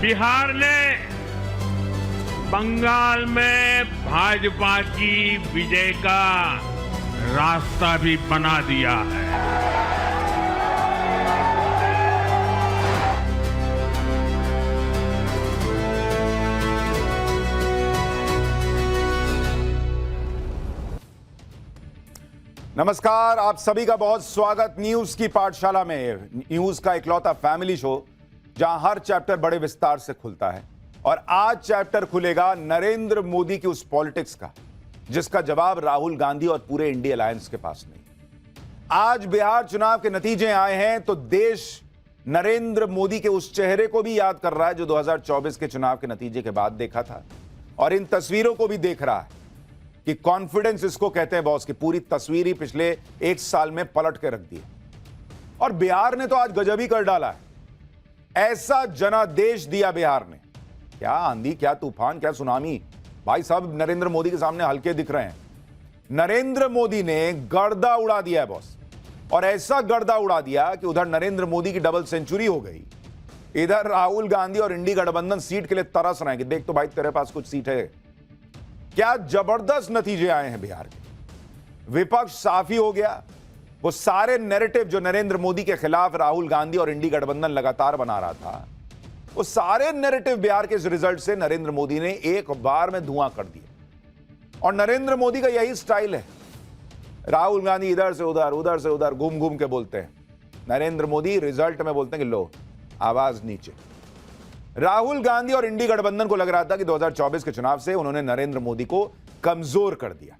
बिहार ने बंगाल में भाजपा की विजय का रास्ता भी बना दिया है। नमस्कार, आप सभी का बहुत स्वागत न्यूज की पाठशाला में। न्यूज का इकलौता फैमिली शो जहां हर चैप्टर बड़े विस्तार से खुलता है। और आज चैप्टर खुलेगा नरेंद्र मोदी की उस पॉलिटिक्स का जिसका जवाब राहुल गांधी और पूरे इंडिया अलायंस के पास नहीं। आज बिहार चुनाव के नतीजे आए हैं तो देश नरेंद्र मोदी के उस चेहरे को भी याद कर रहा है जो 2024 के चुनाव के नतीजे के बाद देखा था, और इन तस्वीरों को भी देख रहा है कि कॉन्फिडेंस इसको कहते हैं बॉस, की पूरी तस्वीर ही पिछले एक साल में पलट के रख दी। और बिहार ने तो आज गजब ही कर डाला है। ऐसा जनादेश दिया बिहार ने, क्या आंधी, क्या तूफान, क्या सुनामी। भाई साहब नरेंद्र मोदी के सामने हल्के दिख रहे हैं। नरेंद्र मोदी ने गर्दा उड़ा दिया है बॉस, और ऐसा गर्दा उड़ा दिया कि उधर नरेंद्र मोदी की डबल सेंचुरी हो गई, इधर राहुल गांधी और इंडी गठबंधन सीट के लिए तरस रहे हैं कि देख तो भाई तेरे पास कुछ सीट है। क्या जबरदस्त नतीजे आए हैं बिहार के। विपक्ष साफी हो गया। वो सारे नैरेटिव जो नरेंद्र मोदी के खिलाफ राहुल गांधी और इंडी गठबंधन लगातार बना रहा था, वो सारे नैरेटिव बिहार के इस रिजल्ट से नरेंद्र मोदी ने एक बार में धुआं कर दिया। और नरेंद्र मोदी का यही स्टाइल है। राहुल गांधी इधर से उधर घूम घूम के बोलते हैं। नरेंद्र मोदी रिजल्ट में बोलते हैं कि लो आवाज नीचे। राहुल गांधी और इंडी गठबंधन को लग रहा था कि 2024 के चुनाव से उन्होंने नरेंद्र मोदी को कमजोर कर दिया,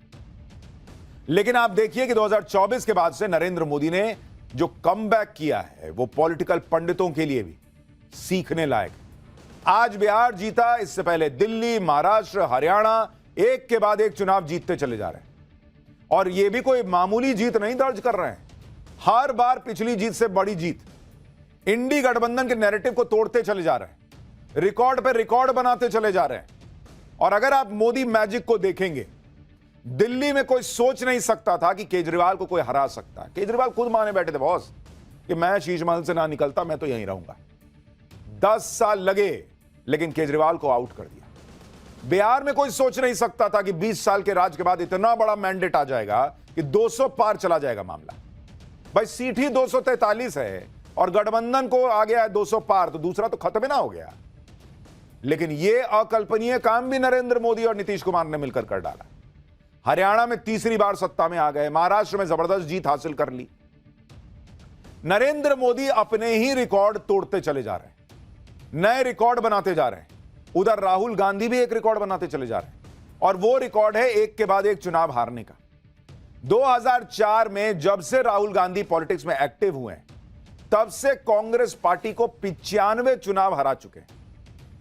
लेकिन आप देखिए कि 2024 के बाद से नरेंद्र मोदी ने जो कमबैक किया है वो पॉलिटिकल पंडितों के लिए भी सीखने लायक। आज बिहार जीता, इससे पहले दिल्ली, महाराष्ट्र, हरियाणा एक के बाद एक चुनाव जीतते चले जा रहे हैं। और यह भी कोई मामूली जीत नहीं दर्ज कर रहे हैं, हर बार पिछली जीत से बड़ी जीत। इंडी गठबंधन के नैरेटिव को तोड़ते चले जा रहे हैं, रिकॉर्ड पे रिकॉर्ड बनाते चले जा रहे हैं। और अगर आप मोदी मैजिक को देखेंगे, दिल्ली में कोई सोच नहीं सकता था कि केजरीवाल को कोई हरा सकता है। केजरीवाल खुद माने बैठे थे बॉस कि मैं शीश महल से ना निकलता, मैं तो यहीं रहूंगा। 10 साल लगे लेकिन केजरीवाल को आउट कर दिया। बिहार में कोई सोच नहीं सकता था कि 20 साल के राज के बाद इतना बड़ा मैंडेट आ जाएगा कि 200 पार चला जाएगा मामला। भाई सीट ही 243 है और गठबंधन को आ गया है 200 पार, तो दूसरा तो खत्म ही ना हो गया। लेकिन यह अकल्पनीय काम भी नरेंद्र मोदी और नीतीश कुमार ने मिलकर कर डाला। हरियाणा में तीसरी बार सत्ता में आ गए, महाराष्ट्र में जबरदस्त जीत हासिल कर ली। नरेंद्र मोदी अपने ही रिकॉर्ड तोड़ते चले जा रहे हैं, नए रिकॉर्ड बनाते जा रहे हैं। उधर राहुल गांधी भी एक रिकॉर्ड बनाते चले जा रहे हैं, और वो रिकॉर्ड है एक के बाद एक चुनाव हारने का। 2004 में जब से राहुल गांधी पॉलिटिक्स में एक्टिव हुए हैं, तब से कांग्रेस पार्टी को 95 चुनाव हरा चुके हैं।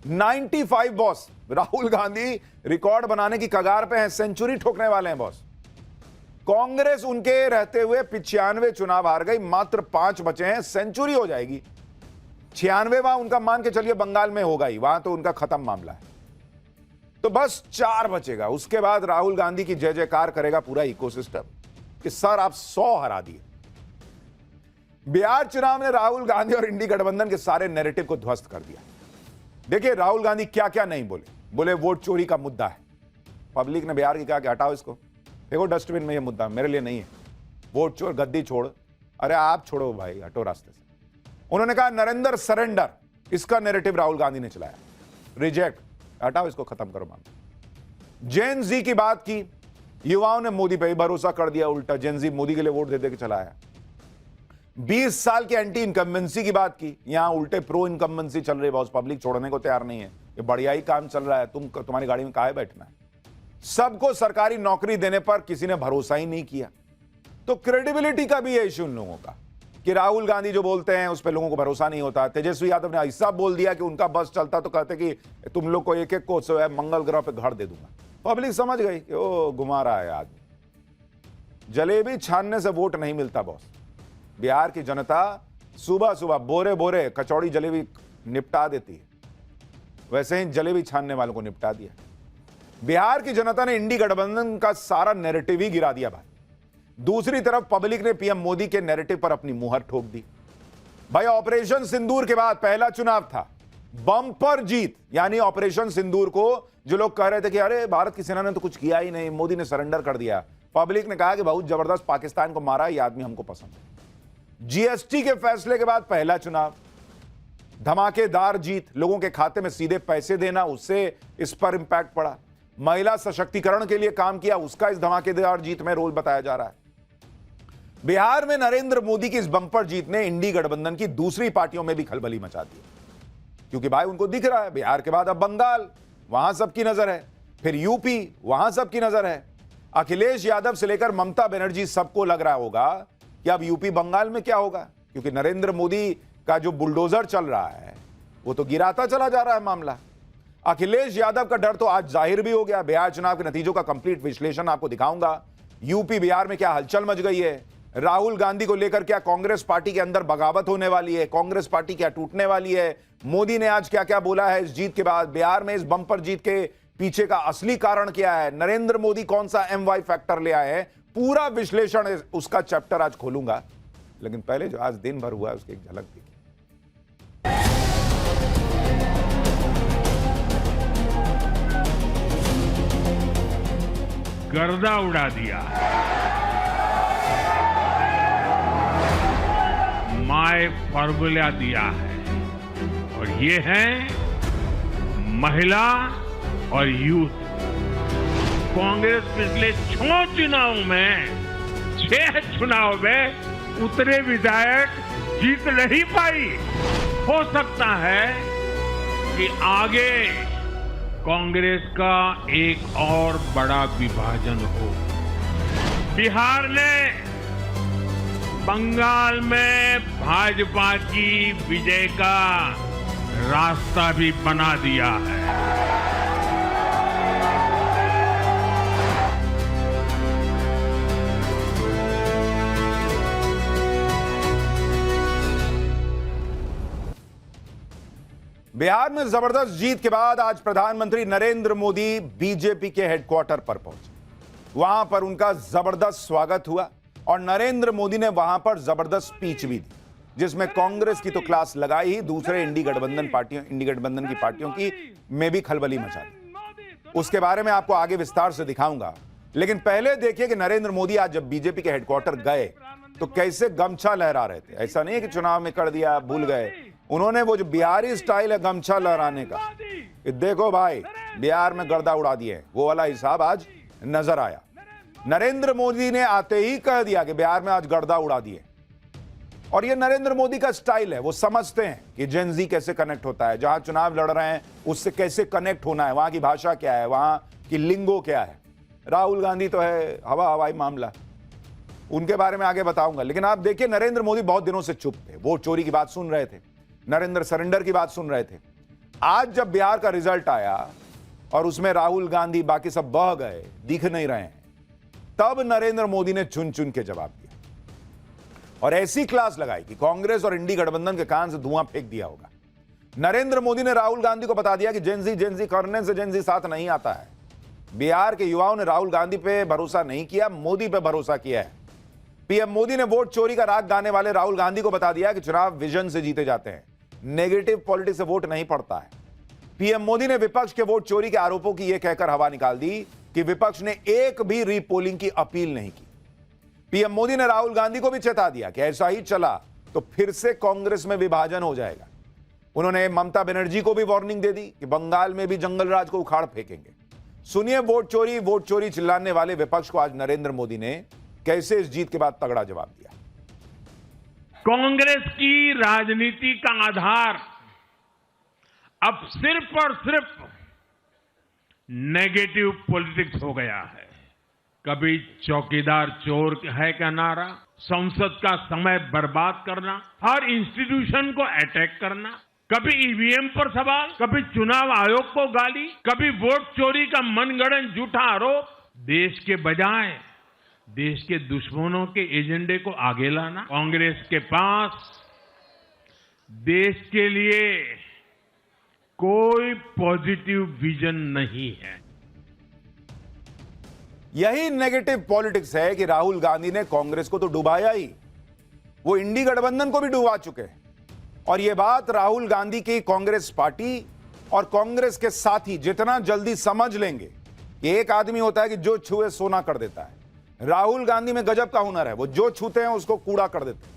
95 बॉस। राहुल गांधी रिकॉर्ड बनाने की कगार पे हैं, सेंचुरी ठोकने वाले हैं बॉस। कांग्रेस उनके रहते हुए 95 चुनाव हार गई, मात्र 5 बचे हैं, सेंचुरी हो जाएगी। 96वां उनका मान के चलिए बंगाल में होगा ही, वहां तो उनका खत्म मामला है। तो बस 4 बचेगा। उसके बाद राहुल गांधी की जय जयकार करेगा पूरा इकोसिस्टम कि सर आप 100 हरा दिए। बिहार चुनाव ने राहुल गांधी और इंडी गठबंधन के सारे नैरेटिव को ध्वस्त कर दिया। देखिए राहुल गांधी क्या क्या नहीं बोले वोट चोरी का मुद्दा है। पब्लिक ने बिहार की कहा कि हटाओ इसको, देखो डस्टबिन में ये मुद्दा, मेरे लिए नहीं है। वोट चोर, गद्दी छोड़, अरे आप छोड़ो भाई, हटो रास्ते से। उन्होंने कहा नरेंद्र सरेंडर, इसका नैरेटिव राहुल गांधी ने चलाया। रिजेक्ट, हटाओ इसको, खत्म करो मामला। जेन जी की बात की, युवाओं ने मोदी पे ही भरोसा कर दिया उल्टा। जेन जी मोदी के लिए वोट दे दे के चलाया। 20 साल की एंटी इनकम्बेंसी की बात की, यहां उल्टे प्रो इनकम्बेंसी चल रही है बॉस। पब्लिक छोड़ने को तैयार नहीं है, ये बढ़िया ही काम चल रहा है, तुम्हारी गाड़ी में काहे बैठना है। सबको सरकारी नौकरी देने पर किसी ने भरोसा ही नहीं किया। तो क्रेडिबिलिटी का भी है इश्यू उन लोगों का कि राहुल गांधी जो बोलते हैं उस पर लोगों को भरोसा नहीं होता। तेजस्वी यादव ने ऐसा बोल दिया कि उनका बस चलता तो कहते कि तुम लोग को एक एक को मंगल ग्रह पे घर दे दूंगा। पब्लिक समझ गई कि ओ घुमा रहा है आदमी। जलेबी छानने से वोट नहीं मिलता बॉस। बिहार की जनता सुबह सुबह बोरे बोरे कचौड़ी जलेबी निपटा देती है, वैसे ही जलेबी छानने वालों को निपटा दिया। बिहार की जनता ने इंडी गठबंधन का सारा नैरेटिव ही गिरा दिया भाई। दूसरी तरफ पब्लिक ने पीएम मोदी के नैरेटिव पर अपनी मुहर ठोक दी। भाई ऑपरेशन सिंदूर के बाद पहला चुनाव था, बम्पर जीत, यानी ऑपरेशन सिंदूर को जो लोग कह रहे थे कि अरे भारत की सेना ने तो कुछ किया ही नहीं, मोदी ने सरेंडर कर दिया, पब्लिक ने कहा कि बहुत जबरदस्त पाकिस्तान को मारा, ये आदमी हमको पसंद है। जीएसटी के फैसले के बाद पहला चुनाव, धमाकेदार जीत, लोगों के खाते में सीधे पैसे देना, उससे इस पर इंपैक्ट पड़ा। महिला सशक्तिकरण के लिए काम किया, उसका इस धमाकेदार जीत में रोल बताया जा रहा है। बिहार में नरेंद्र मोदी की इस बम्पर जीत ने इंडी गठबंधन की दूसरी पार्टियों में भी खलबली मचा दी, क्योंकि भाई उनको दिख रहा है बिहार के बाद अब बंगाल, वहां सबकी नजर है, फिर यूपी, वहां सबकी नजर है। अखिलेश यादव से लेकर ममता बनर्जी सबको लग रहा होगा कि अब यूपी बंगाल में क्या होगा, क्योंकि नरेंद्र मोदी का जो बुलडोजर चल रहा है वो तो गिराता चला जा रहा है मामला। अखिलेश यादव का डर तो आज जाहिर भी हो गया। बिहार चुनाव के नतीजों का कंप्लीट विश्लेषण आपको दिखाऊंगा। यूपी बिहार में क्या हलचल मच गई है, राहुल गांधी को लेकर क्या कांग्रेस पार्टी के अंदर बगावत होने वाली है, कांग्रेस पार्टी क्या टूटने वाली है, मोदी ने आज क्या क्या बोला है इस जीत के बाद, बिहार में इस बम्पर जीत के पीछे का असली कारण क्या है, नरेंद्र मोदी कौन सा MY फैक्टर ले आए हैं, पूरा विश्लेषण उसका चैप्टर आज खोलूंगा। लेकिन पहले जो आज दिन भर हुआ है उसकी एक झलक देखिए। गर्दा उड़ा दिया, माय फॉर्मूला दिया है, और ये है महिला और यूथ। कांग्रेस पिछले 6 चुनाव में उतरे विधायक जीत नहीं पाई। हो सकता है कि आगे कांग्रेस का एक और बड़ा विभाजन हो। बिहार ने बंगाल में भाजपा की विजय का रास्ता भी बना दिया है। बिहार में जबरदस्त जीत के बाद आज प्रधानमंत्री नरेंद्र मोदी बीजेपी के हेडक्वार्टर पर पहुंचे। वहां पर उनका जबरदस्त स्वागत हुआ और नरेंद्र मोदी ने वहां पर जबरदस्त स्पीच भी दी, जिसमें कांग्रेस की तो क्लास लगाई ही, दूसरे इंडी गठबंधन की पार्टियों की में भी खलबली मचा दी। उसके बारे में आपको आगे विस्तार से दिखाऊंगा। लेकिन पहले देखिए कि नरेंद्र मोदी आज जब बीजेपी के हेडक्वार्टर गए तो कैसे गमछा लहरा रहे थे। ऐसा नहीं है कि चुनाव में कर दिया, भूल गए। उन्होंने वो जो बिहारी स्टाइल है गमछा लहराने का, कि देखो भाई बिहार में गर्दा उड़ा दिए, वो वाला हिसाब आज नजर आया। नरेंद्र मोदी ने आते ही कह दिया कि बिहार में आज गर्दा उड़ा दिए। और ये नरेंद्र मोदी का स्टाइल है, वो समझते हैं कि जेनजी कैसे कनेक्ट होता है, जहां चुनाव लड़ रहे हैं उससे कैसे कनेक्ट होना है, वहां की भाषा क्या है, वहां की लिंगो क्या है। राहुल गांधी तो है हवाई मामला, उनके बारे में आगे बताऊंगा। लेकिन आप देखिए नरेंद्र मोदी बहुत दिनों से चुप थे, वोट चोरी की बात सुन रहे थे, नरेंद्र सरेंडर की बात सुन रहे थे। आज जब बिहार का रिजल्ट आया और उसमें राहुल गांधी बाकी सब बह गए, दिख नहीं रहे हैं, तब नरेंद्र मोदी ने चुन चुन के जवाब दिया और ऐसी क्लास लगाई कि कांग्रेस और इंडी गठबंधन के कान से धुआं फेंक दिया होगा। नरेंद्र मोदी ने राहुल गांधी को बता दिया कि जेनजी करने से जेनजी साथ नहीं आता है। बिहार के युवाओं ने राहुल गांधी पे भरोसा नहीं किया, मोदी पे भरोसा किया है। पीएम मोदी ने वोट चोरी का राग गाने वाले राहुल गांधी को बता दिया कि चुनाव विजन से जीते जाते हैं, नेगेटिव पॉलिटिक्स से वोट नहीं पड़ता है। पीएम मोदी ने विपक्ष के वोट चोरी के आरोपों की यह कहकर हवा निकाल दी कि विपक्ष ने एक भी रीपोलिंग की अपील नहीं की। पीएम मोदी ने राहुल गांधी को भी चेता दिया कि ऐसा ही चला तो फिर से कांग्रेस में विभाजन हो जाएगा। उन्होंने ममता बनर्जी को भी वार्निंग दे दी कि बंगाल में भी जंगल राज को उखाड़ फेंकेंगे। सुनिए वोट चोरी चिल्लाने वाले विपक्ष को आज नरेंद्र मोदी ने कैसे इस जीत के बाद तगड़ा जवाब दिया। कांग्रेस की राजनीति का आधार अब सिर्फ और सिर्फ नेगेटिव पॉलिटिक्स हो गया है। कभी चौकीदार चोर है का नारा, संसद का समय बर्बाद करना, हर इंस्टीट्यूशन को अटैक करना, कभी ईवीएम पर सवाल, कभी चुनाव आयोग को गाली, कभी वोट चोरी का मनगढ़ंत झूठा आरोप, देश के बजाय देश के दुश्मनों के एजेंडे को आगे लाना। कांग्रेस के पास देश के लिए कोई पॉजिटिव विजन नहीं है। यही नेगेटिव पॉलिटिक्स है कि राहुल गांधी ने कांग्रेस को तो डुबाया ही, वो इंडी गठबंधन को भी डुबा चुके हैं। और यह बात राहुल गांधी की कांग्रेस पार्टी और कांग्रेस के साथी जितना जल्दी समझ लेंगे कि एक आदमी होता है कि जो छुए सोना कर देता है। राहुल गांधी में गजब का हुनर है, वो जो छूते हैं उसको कूड़ा कर देते हैं।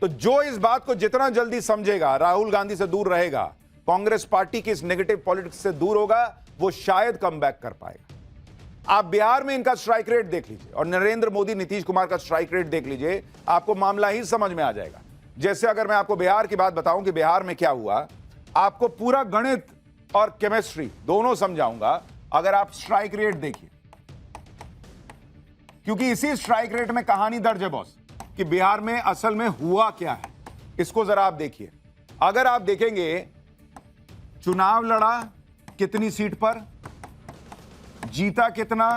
तो जो इस बात को जितना जल्दी समझेगा, राहुल गांधी से दूर रहेगा, कांग्रेस पार्टी की इस नेगेटिव पॉलिटिक्स से दूर होगा, वो शायद कमबैक कर पाएगा। आप बिहार में इनका स्ट्राइक रेट देख लीजिए और नरेंद्र मोदी नीतीश कुमार का स्ट्राइक रेट देख लीजिए, आपको मामला ही समझ में आ जाएगा। जैसे अगर मैं आपको बिहार की बात बताऊं कि बिहार में क्या हुआ, आपको पूरा गणित और केमिस्ट्री दोनों समझाऊंगा अगर आप स्ट्राइक रेट देखिए, क्योंकि इसी स्ट्राइक रेट में कहानी दर्ज है बॉस कि बिहार में असल में हुआ क्या है। इसको जरा आप देखिए। अगर आप देखेंगे चुनाव लड़ा कितनी सीट पर, जीता कितना,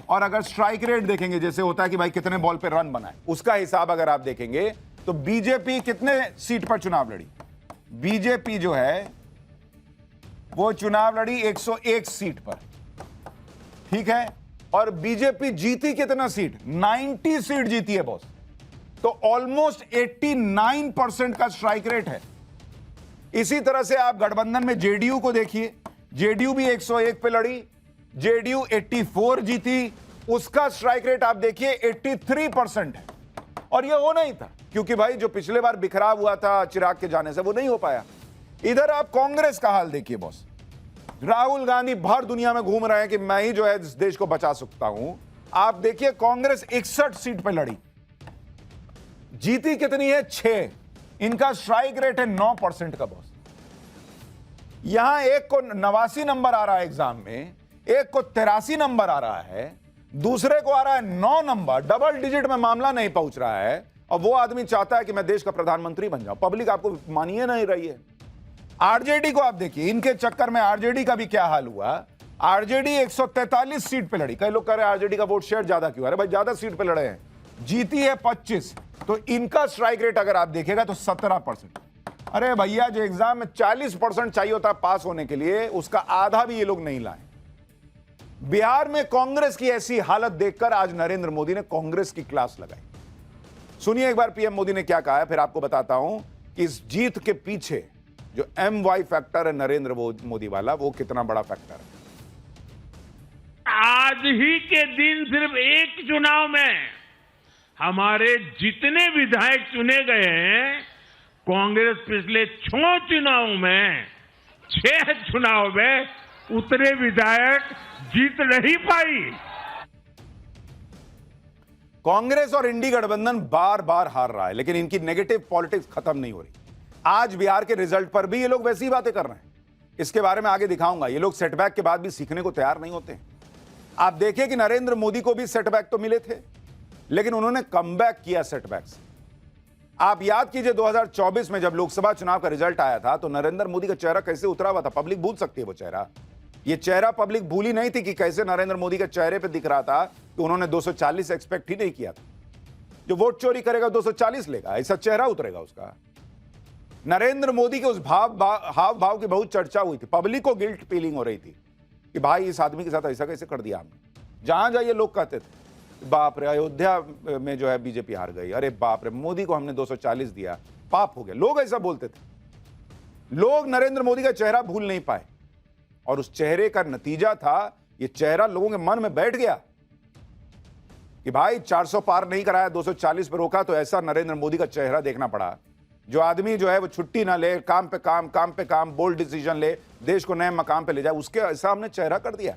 और अगर स्ट्राइक रेट देखेंगे जैसे होता है कि भाई कितने बॉल पे रन बनाए, उसका हिसाब अगर आप देखेंगे तो बीजेपी कितने सीट पर चुनाव लड़ी। बीजेपी जो है वो चुनाव लड़ी 101 सीट पर, ठीक है, और बीजेपी जीती कितना सीट, 90 सीट जीती है बॉस। तो ऑलमोस्ट 89% का स्ट्राइक रेट है। इसी तरह से आप गठबंधन में जेडीयू को देखिए, जेडीयू भी 101 पे लड़ी, जेडीयू 84 जीती, उसका स्ट्राइक रेट आप देखिए 83% है। और यह होना ही था क्योंकि भाई जो पिछले बार बिखराव हुआ था चिराग के जाने से वो नहीं हो पाया। इधर आप कांग्रेस का हाल देखिए बॉस, राहुल गांधी भर दुनिया में घूम रहे हैं कि मैं ही जो है इस देश को बचा सकता हूं। आप देखिए कांग्रेस 61 सीट पर लड़ी, जीती कितनी है, 6। इनका स्ट्राइक रेट है 9% का बॉस। यहां एक को 89 नंबर आ रहा है एग्जाम में, एक को 83 नंबर आ रहा है, दूसरे को आ रहा है 9 नंबर, डबल डिजिट में मामला नहीं पहुंच रहा है, और वो आदमी चाहता है कि मैं देश का प्रधानमंत्री बन जाऊं। पब्लिक आपको मानिए नहीं रही है। आरजेडी को आप देखिए, इनके चक्कर में आरजेडी का भी क्या हाल हुआ। आरजेडी 143 सीट पे लड़ी। कई लोग कह रहे हैं आरजेडी का वोट शेयर ज्यादा क्यों, अरे भाई ज्यादा सीट पे लड़े हैं, जीती है 25। तो इनका स्ट्राइक रेट अगर आप देखेगा तो 17%। अरे भैया जो एग्जाम में 40% चाहिए होता है पास होने के लिए, उसका आधा भी ये लोग नहीं लाए। बिहार में कांग्रेस की ऐसी हालत देखकर आज नरेंद्र मोदी ने कांग्रेस की क्लास लगाई। सुनिए एक बार पीएम मोदी ने क्या कहा है, फिर आपको बताता हूं कि इस जीत के पीछे जो MY फैक्टर है नरेंद्र मोदी वाला, वो कितना बड़ा फैक्टर है। आज ही के दिन सिर्फ एक चुनाव में हमारे जितने विधायक चुने गए हैं, कांग्रेस पिछले 6 चुनाव में 6 चुनाव में उतने विधायक जीत नहीं पाई। कांग्रेस और इंडी गठबंधन बार बार हार रहा है, लेकिन इनकी नेगेटिव पॉलिटिक्स खत्म नहीं हो रही। आज बिहार के रिजल्ट पर भी ये लोग वैसी बातें कर रहे हैं, इसके बारे में आगे दिखाऊंगा। ये लोग सेटबैक के बाद भी सीखने को तैयार नहीं होते। आप देखिए कि नरेंद्र मोदी को भी सेटबैक तो मिले थे, लेकिन उन्होंने कमबैक किया सेटबैक से। आप याद कीजिए 2024 में जब लोकसभा चुनाव का रिजल्ट आया था तो नरेंद्र मोदी का चेहरा कैसे उतरा हुआ था। पब्लिक भूल सकती है वो चेहरा। ये चेहरा पब्लिक भूली नहीं थी कि कैसे नरेंद्र मोदी के चेहरे पे दिख रहा था कि उन्होंने 240 एक्सपेक्ट ही नहीं किया था। जो वोट चोरी करेगा 240 लेगा, ऐसा चेहरा उतरेगा उसका। नरेंद्र मोदी के उस हाव भाव की बहुत चर्चा हुई थी। पब्लिक को गिल्ट फीलिंग हो रही थी कि भाई इस आदमी के साथ ऐसा कैसे कर दिया आपने। जहां जाइए लोग कहते थे बाप रे, अयोध्या में जो है बीजेपी हार गई, अरे बाप रे, मोदी को हमने 240 दिया, पाप हो गया। लोग ऐसा बोलते थे। लोग नरेंद्र मोदी का चेहरा भूल नहीं पाए, और उस चेहरे का नतीजा था, ये चेहरा लोगों के मन में बैठ गया कि भाई 400 पार नहीं कराया, 240 पर रोका, तो ऐसा नरेंद्र मोदी का चेहरा देखना पड़ा। जो आदमी जो है वो छुट्टी ना ले, काम पे काम, बोल्ड डिसीजन ले, देश को नए मकाम पे ले जाए, उसके ऐसा हमने चेहरा कर दिया।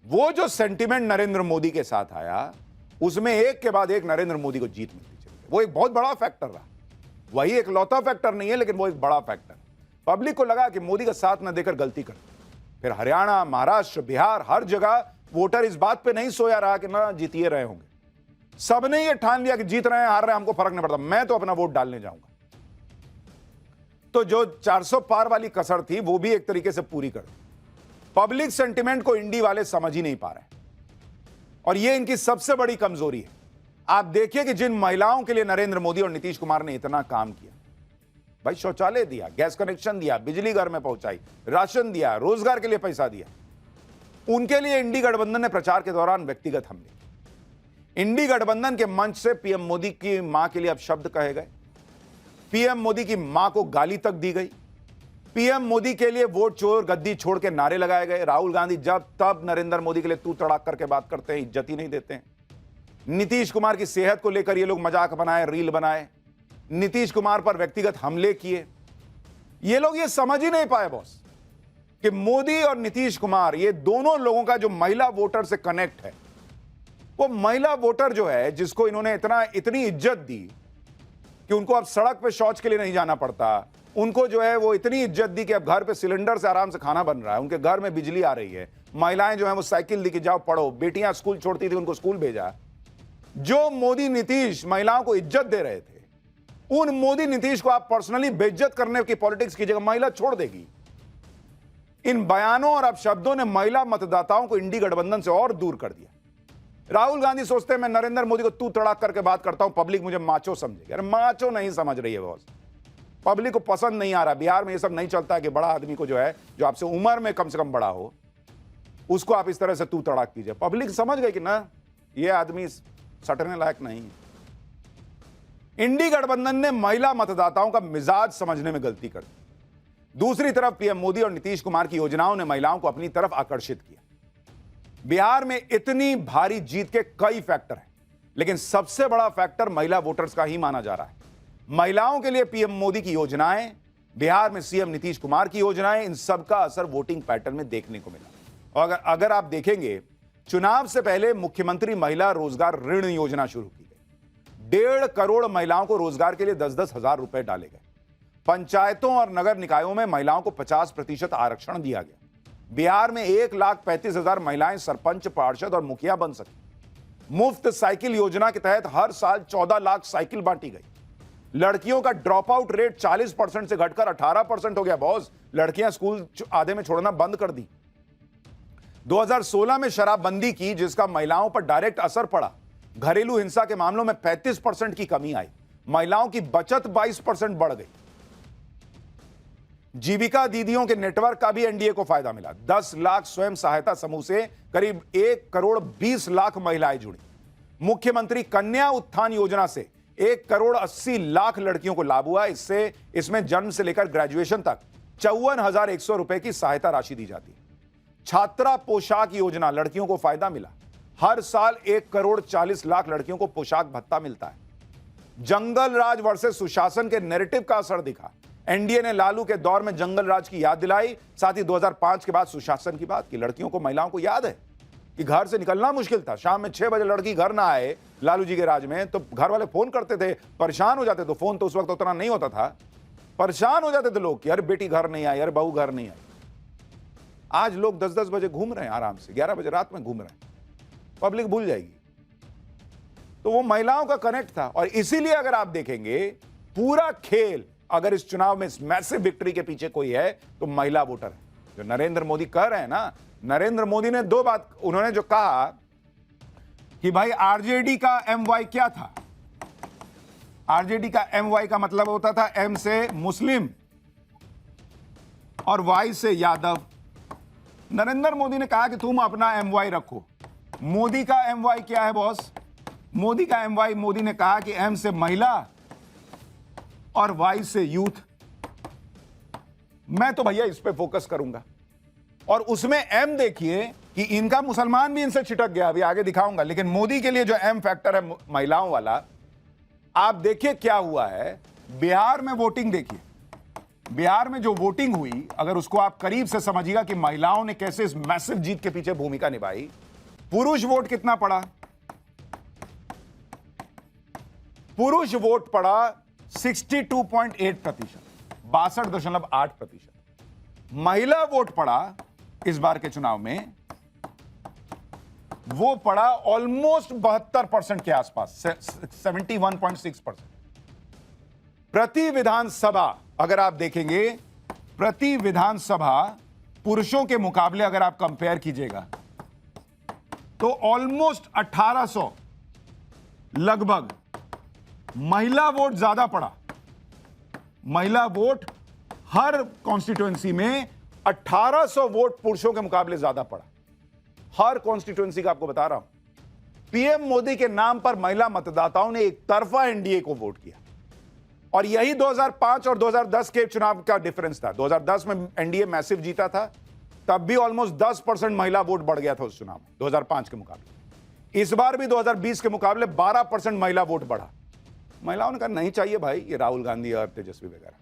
वो जो सेंटिमेंट नरेंद्र मोदी के साथ आया, उसमें एक के बाद एक नरेंद्र मोदी को जीत मिलती चली। वो एक बहुत बड़ा फैक्टर रहा। वही एक लौता फैक्टर नहीं है, लेकिन वो एक बड़ा फैक्टर। पब्लिक को लगा कि मोदी का साथ न देकर गलती कर। फिर हरियाणा, महाराष्ट्र, बिहार, हर जगह वोटर इस बात पे नहीं सोया रहा कि ना जीतिए रहे होंगे। सबने ये ठान लिया कि जीत रहे हैं हार रहे हैं हमको फर्क नहीं पड़ता, मैं तो अपना वोट डालने जाऊंगा। तो जो 400 पार वाली कसर थी वो भी एक तरीके से पूरी कर दी। पब्लिक सेंटिमेंट को इंडी वाले समझ ही नहीं पा रहे, और ये इनकी सबसे बड़ी कमजोरी है। आप देखिए कि जिन महिलाओं के लिए नरेंद्र मोदी और नीतीश कुमार ने इतना काम किया, भाई शौचालय दिया, गैस कनेक्शन दिया, बिजली घर में पहुंचाई, राशन दिया, रोजगार के लिए पैसा दिया, उनके लिए इंडी गठबंधन ने प्रचार के दौरान व्यक्तिगत हमले किए। इंडी गठबंधन के मंच से पीएम मोदी की मां के लिए अब शब्द कहे गए। पीएम मोदी की मां को गाली तक दी गई। पीएम मोदी के लिए वोट चोर गद्दी छोड़ के नारे लगाए गए। राहुल गांधी जब तब नरेंद्र मोदी के लिए तू तड़ाक करके बात करते हैं, इज्जत ही नहीं देते हैं। नीतीश कुमार की सेहत को लेकर ये लोग मजाक बनाए, रील बनाए, नीतीश कुमार पर व्यक्तिगत हमले किए। ये लोग ये समझ ही नहीं पाए बॉस कि मोदी और नीतीश कुमार, ये दोनों लोगों का जो महिला वोटर से कनेक्ट है, वो महिला वोटर जो है जिसको इन्होंने इतनी इज्जत दी कि उनको अब सड़क पे शौच के लिए नहीं जाना पड़ता, उनको जो है वो इतनी इज्जत दी कि अब घर पे सिलेंडर से आराम से खाना बन रहा है, उनके घर में बिजली आ रही है, महिलाएं जो है वो साइकिल दी कि जाओ पढ़ो, बेटियां स्कूल छोड़ती थी उनको स्कूल भेजा। जो मोदी नीतीश महिलाओं को इज्जत दे रहे थे, उन मोदी नीतीश को आप पर्सनली बेइज्जत करने की पॉलिटिक्स कीजिएगा, महिला छोड़ देगी। इन बयानों और अपशब्दों ने महिला मतदाताओं को इंडी गठबंधन से और दूर कर दिया। राहुल गांधी सोचते हैं मैं नरेंद्र मोदी को तू तड़ाक करके बात करता हूं, पब्लिक मुझे माचो समझेगी। अरे माचो नहीं समझ रही है बॉस, पब्लिक को पसंद नहीं आ रहा। बिहार में ये सब नहीं चलता है कि बड़ा आदमी को जो है, जो आपसे उम्र में कम से कम बड़ा हो, उसको आप इस तरह से तू तड़ाक कीजिए। पब्लिक समझ गई कि ना ये आदमी सटने लायक नहीं है। इंडी गठबंधन ने महिला मतदाताओं का मिजाज समझने में गलती कर दी। दूसरी तरफ पीएम मोदी और नीतीश कुमार की योजनाओं ने महिलाओं को अपनी तरफ आकर्षित किया। बिहार में इतनी भारी जीत के कई फैक्टर हैं, लेकिन सबसे बड़ा फैक्टर महिला वोटर्स का ही माना जा रहा है। महिलाओं के लिए पीएम मोदी की योजनाएं, बिहार में सीएम नीतीश कुमार की योजनाएं, इन सब का असर वोटिंग पैटर्न में देखने को मिला। और अगर आप देखेंगे, चुनाव से पहले मुख्यमंत्री महिला रोजगार ऋण योजना शुरू की गई। 1.5 करोड़ महिलाओं को रोजगार के लिए 10-10 हजार रुपए डाले गए। पंचायतों और नगर निकायों में महिलाओं को 50% आरक्षण दिया गया। बिहार में 1,35,000 महिलाएं सरपंच, पार्षद और मुखिया बन सकी। मुफ्त साइकिल योजना के तहत हर साल 14 लाख साइकिल बांटी गई। लड़कियों का ड्रॉप आउट रेट 40% से घटकर 18% हो गया बॉस। लड़कियां स्कूल आधे में छोड़ना बंद कर दी। 2016 में शराबबंदी की, जिसका महिलाओं पर डायरेक्ट असर पड़ा। घरेलू हिंसा के मामलों में 35% की कमी आई। महिलाओं की बचत 22% बढ़ गई। जीविका दीदियों के नेटवर्क का भी एनडीए को फायदा मिला। 10 लाख स्वयं सहायता समूह से करीब 1 करोड़ 20 लाख महिलाएं जुड़ी। मुख्यमंत्री कन्या उत्थान योजना से 1 करोड़ 80 लाख लड़कियों को लाभ हुआ। इसमें जन्म से लेकर ग्रेजुएशन तक 54,100 रुपए की सहायता राशि दी जाती है। छात्रा पोशाक योजना, लड़कियों को फायदा मिला। हर साल 1 करोड़ 40 लाख लड़कियों को पोशाक भत्ता मिलता है। जंगल राज वर्सेस सुशासन के नैरेटिव का असर दिखा। एनडीए ने लालू के दौर में जंगल राज की याद दिलाई, साथ ही 2005 के बाद सुशासन की बात की। लड़कियों को, महिलाओं को याद है कि घर से निकलना मुश्किल था। शाम में 6 बजे लड़की घर ना आए लालू जी के राज में तो घर वाले फोन करते थे, परेशान हो जाते थे। फोन तो उस वक्त उतना नहीं होता था, परेशान हो जाते थे लोग कि अरे बेटी घर नहीं आई, अरे बहू घर नहीं आई। आज लोग 10-10 बजे घूम रहे हैं आराम से, 11 बजे रात में घूम रहे हैं। पब्लिक भूल जाएगी। तो वो महिलाओं का कनेक्ट था। और इसीलिए अगर आप देखेंगे, पूरा खेल अगर इस चुनाव में इस मैसिव विक्ट्री के पीछे कोई है तो महिला वोटर है। जो नरेंद्र मोदी कह रहे हैं ना, नरेंद्र मोदी ने 2 बात, उन्होंने जो कहा कि भाई आरजेडी का एमवाई क्या था। आरजेडी का एमवाई का मतलब होता था एम से मुस्लिम और वाई से यादव। नरेंद्र मोदी ने कहा कि तुम अपना एमवाई रखो। मोदी का एमवाई क्या है बॉस? मोदी का एमवाई, मोदी ने कहा कि एम से महिला और वाई से यूथ। मैं तो भैया इस पे फोकस करूंगा। और उसमें एम देखिए कि इनका मुसलमान भी इनसे छिटक गया, अभी आगे दिखाऊंगा। लेकिन मोदी के लिए जो एम फैक्टर है महिलाओं वाला, आप देखिए क्या हुआ है। बिहार में वोटिंग देखिए, बिहार में जो वोटिंग हुई, अगर उसको आप करीब से समझिएगा कि महिलाओं ने कैसे इस मैसिव जीत के पीछे भूमिका निभाई। पुरुष वोट कितना पड़ा? पुरुष वोट पड़ा 62.8%, 62.8%। महिला वोट पड़ा इस बार के चुनाव में, वो पड़ा ऑलमोस्ट 72% के आसपास, 71.6%। प्रति विधानसभा अगर आप देखेंगे, प्रति विधानसभा पुरुषों के मुकाबले अगर आप कंपेयर कीजिएगा तो ऑलमोस्ट 1800 लगभग महिला वोट ज्यादा पड़ा। महिला वोट हर कॉन्स्टिट्यूएंसी में 1800 वोट पुरुषों के मुकाबले ज्यादा पड़ा। हर कॉन्स्टिट्यूएंसी का आपको बता रहा हूं। पीएम मोदी के नाम पर महिला मतदाताओं ने एक तरफा एनडीए को वोट किया और यही 2005 और 2010 के चुनाव का डिफरेंस था। 2010 में एनडीए मैसिव जीता था, तब भी ऑलमोस्ट 10% महिला वोट बढ़ गया था उस चुनाव में 2005 के मुकाबले। इस बार भी 2020 के मुकाबले 12% महिला वोट बढ़ा। महिलाओं ने कहा नहीं चाहिए भाई ये राहुल गांधी और तेजस्वी वगैरह।